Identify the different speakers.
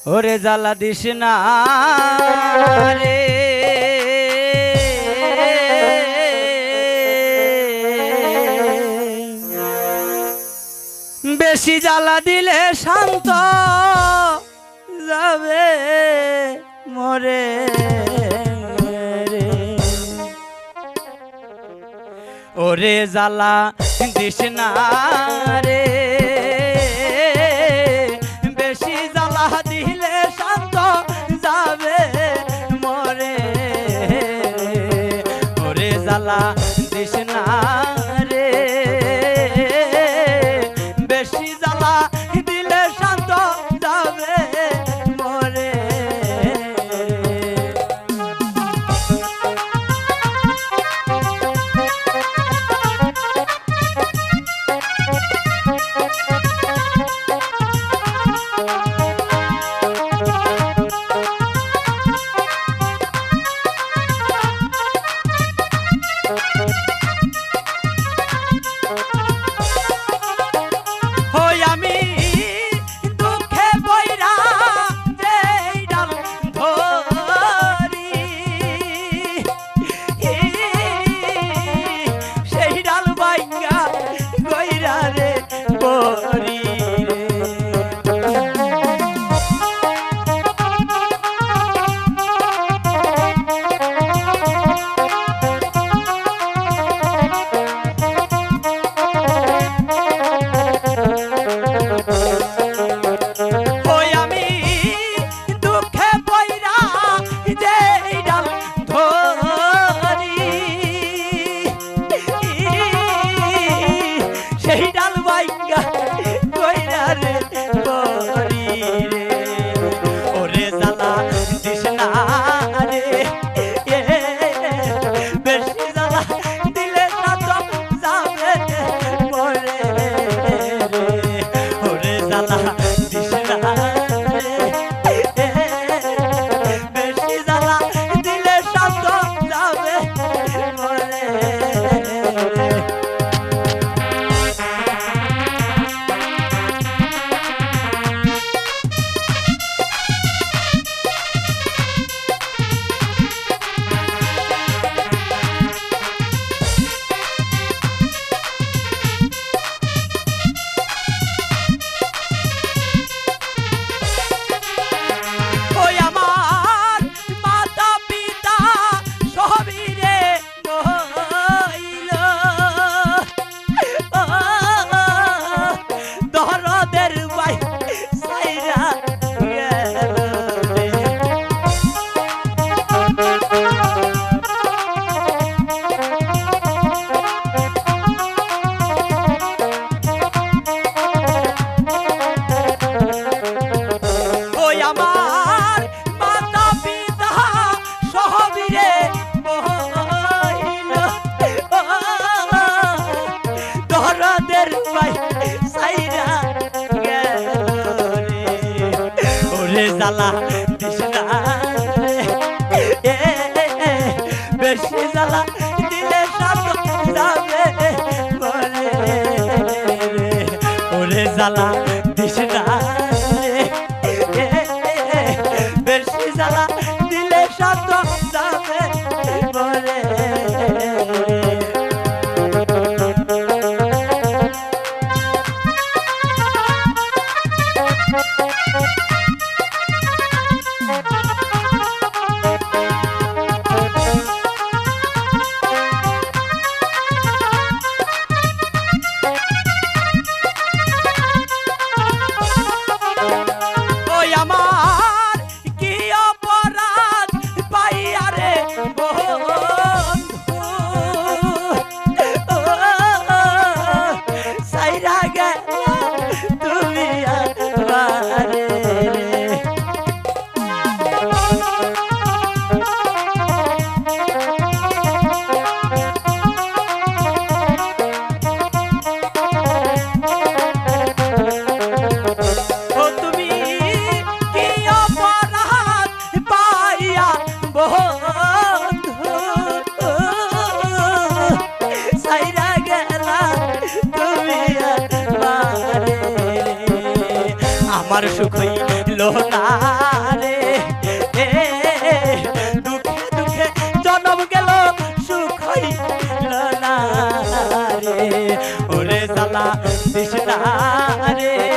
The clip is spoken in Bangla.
Speaker 1: ওরে জ্বালা দিস না রে বেশি জ্বালা দিলে শান্ত যাবে মরে ওরে জ্বালা দিস না রে বেশি জ্বালা দিলে শান্ত যাবে মরে ওরে জ্বালা দিস না রে বেশি জ্বালা দিলে শান্ত যাবে মরে জ্বালা দিস না বেশি জ্বালা দিলে শান্ত যাবে মরে ওরে জ্বালা দিস না বেশি জ্বালা দিলে শান্ত যাবে মরে আমার সুখ হইল না রে দুঃখে দুঃখে জনম গেল সুখ হইল না রে ওরে জ্বালা দিস না রে